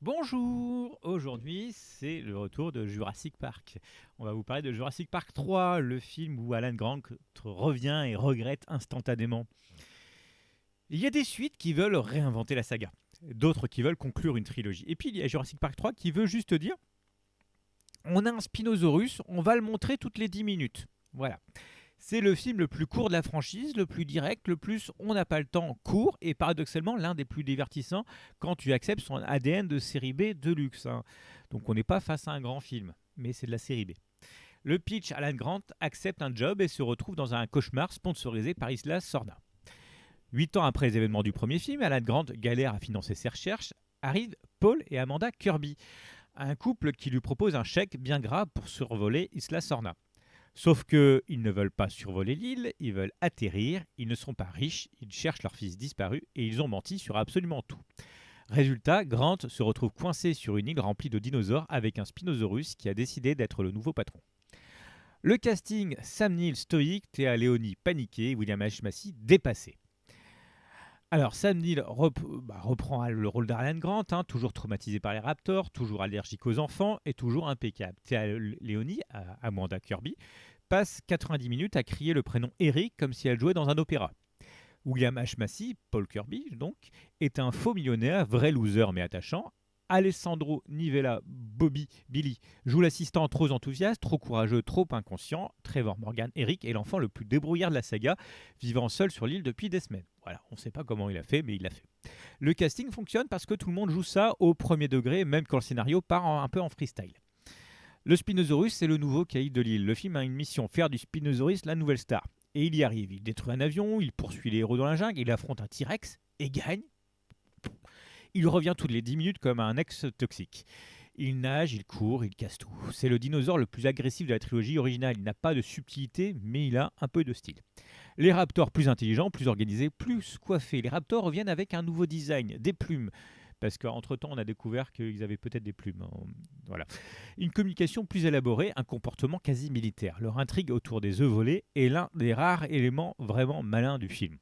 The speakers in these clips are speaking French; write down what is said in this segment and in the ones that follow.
Bonjour, aujourd'hui c'est le retour de Jurassic Park. On va vous parler de Jurassic Park 3, le film où Alan Grant revient et regrette instantanément. Il y a des suites qui veulent réinventer la saga, d'autres qui veulent conclure une trilogie. Et puis il y a Jurassic Park 3 qui veut juste dire on a un Spinosaurus, on va le montrer toutes les 10 minutes. Voilà. C'est le film le plus court de la franchise, le plus direct, le plus on n'a pas le temps court et paradoxalement l'un des plus divertissants quand tu acceptes son ADN de série B de luxe, hein. Donc on n'est pas face à un grand film, mais c'est de la série B. Le pitch, Alan Grant accepte un job et se retrouve dans un cauchemar sponsorisé par Isla Sorna. 8 ans après les événements du premier film, Alan Grant galère à financer ses recherches. Arrivent Paul et Amanda Kirby, un couple qui lui propose un chèque bien gras pour survoler Isla Sorna. Sauf qu'ils ne veulent pas survoler l'île, ils veulent atterrir, ils ne sont pas riches, ils cherchent leur fils disparu et ils ont menti sur absolument tout. Résultat, Grant se retrouve coincé sur une île remplie de dinosaures avec un Spinosaurus qui a décidé d'être le nouveau patron. Le casting, Sam Neill stoïque, Théa Leoni paniqué, William H. Macy dépassé. Alors Sam Neill reprend le rôle d'Alan Grant, hein, toujours traumatisé par les raptors, toujours allergique aux enfants et toujours impeccable. Théa Leoni, Amanda Kirby, passe 90 minutes à crier le prénom Eric comme si elle jouait dans un opéra. William H. Macy, Paul Kirby donc, est un faux millionnaire, vrai loser mais attachant. Alessandro Nivella, Billy, joue l'assistant trop enthousiaste, trop courageux, trop inconscient. Trevor Morgan, Eric est l'enfant le plus débrouillard de la saga, vivant seul sur l'île depuis des semaines. Voilà, on ne sait pas comment il a fait, mais il l'a fait. Le casting fonctionne parce que tout le monde joue ça au premier degré, même quand le scénario part un peu en freestyle. Le Spinosaurus, c'est le nouveau caïd de l'île. Le film a une mission, faire du Spinosaurus la nouvelle star. Et il y arrive. Il détruit un avion, il poursuit les héros dans la jungle, il affronte un T-Rex et gagne. Il revient toutes les 10 minutes comme un ex toxique. Il nage, il court, il casse tout. C'est le dinosaure le plus agressif de la trilogie originale. Il n'a pas de subtilité, mais il a un peu de style. Les raptors plus intelligents, plus organisés, plus coiffés. Les raptors reviennent avec un nouveau design, des plumes. Parce qu'entre-temps, on a découvert qu'ils avaient peut-être des plumes, hein. Voilà. Une communication plus élaborée, un comportement quasi militaire. Leur intrigue autour des œufs volés est l'un des rares éléments vraiment malins du film.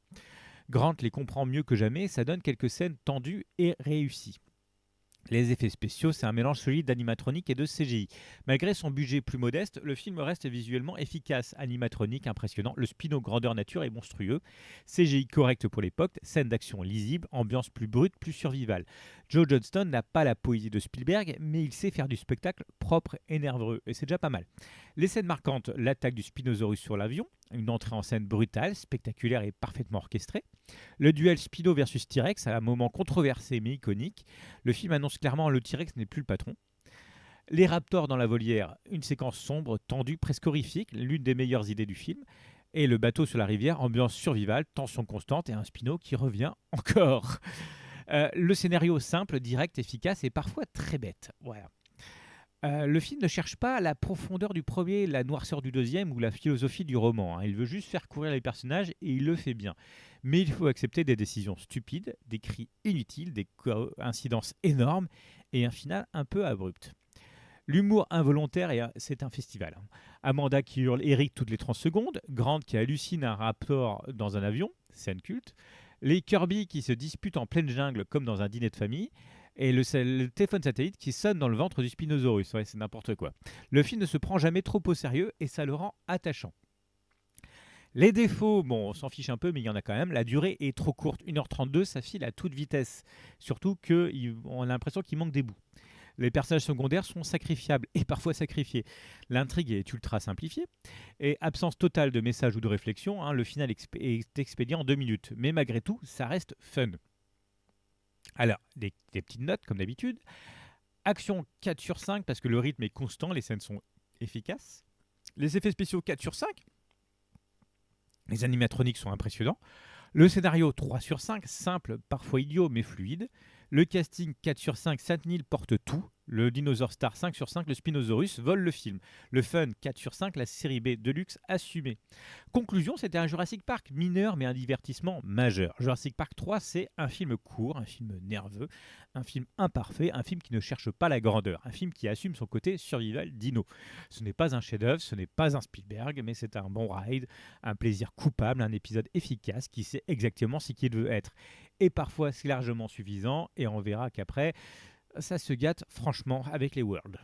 Grant les comprend mieux que jamais, ça donne quelques scènes tendues et réussies. Les effets spéciaux, c'est un mélange solide d'animatronique et de CGI. Malgré son budget plus modeste, le film reste visuellement efficace. Animatronique impressionnant, le Spino grandeur nature est monstrueux. CGI correct pour l'époque, scène d'action lisible, ambiance plus brute, plus survivale. Joe Johnston n'a pas la poésie de Spielberg, mais il sait faire du spectacle propre et nerveux, et c'est déjà pas mal. Les scènes marquantes, l'attaque du Spinosaurus sur l'avion, une entrée en scène brutale, spectaculaire et parfaitement orchestrée. Le duel Spino versus T-Rex, à un moment controversé mais iconique. Le film annonce clairement le T-Rex n'est plus le patron. Les raptors dans la volière, une séquence sombre, tendue, presque horrifique, l'une des meilleures idées du film. Et le bateau sur la rivière, ambiance survivale, tension constante et un Spino qui revient encore. Le scénario simple, direct, efficace et parfois très bête. Voilà. Le film ne cherche pas la profondeur du premier, la noirceur du deuxième ou la philosophie du roman, hein. Il veut juste faire courir les personnages et il le fait bien. Mais il faut accepter des décisions stupides, des cris inutiles, des coïncidences énormes et un final un peu abrupt. L'humour involontaire, c'est un festival, hein. Amanda qui hurle Eric toutes les 30 secondes, Grant qui hallucine un raptor dans un avion, scène culte, les Kirby qui se disputent en pleine jungle comme dans un dîner de famille, et le téléphone satellite qui sonne dans le ventre du Spinosaurus. Ouais, c'est n'importe quoi. Le film ne se prend jamais trop au sérieux et ça le rend attachant. Les défauts, bon, on s'en fiche un peu, mais il y en a quand même. La durée est trop courte, 1h32, ça file à toute vitesse. Surtout qu'on a l'impression qu'il manque des bouts. Les personnages secondaires sont sacrifiables et parfois sacrifiés. L'intrigue est ultra simplifiée et absence totale de message ou de réflexion, hein, le final est expédié en 2 minutes. Mais malgré tout, ça reste fun. Alors, des petites notes comme d'habitude. Action 4 sur 5 parce que le rythme est constant, les scènes sont efficaces. Les effets spéciaux 4 sur 5. Les animatroniques sont impressionnants. Le scénario 3 sur 5, simple, parfois idiot mais fluide. Le casting 4 sur 5, Saint Neil porte tout. Le Dinosaur Star 5 sur 5, le Spinosaurus vole le film. Le Fun 4 sur 5, la série B Deluxe assumée. Conclusion, c'était un Jurassic Park mineur mais un divertissement majeur. Jurassic Park 3, c'est un film court, un film nerveux, un film imparfait, un film qui ne cherche pas la grandeur, un film qui assume son côté survival dino. Ce n'est pas un chef-d'œuvre, ce n'est pas un Spielberg, mais c'est un bon ride, un plaisir coupable, un épisode efficace qui sait exactement ce qu'il veut être. Et parfois, c'est largement suffisant, et on verra qu'après, ça se gâte franchement avec les Worlds.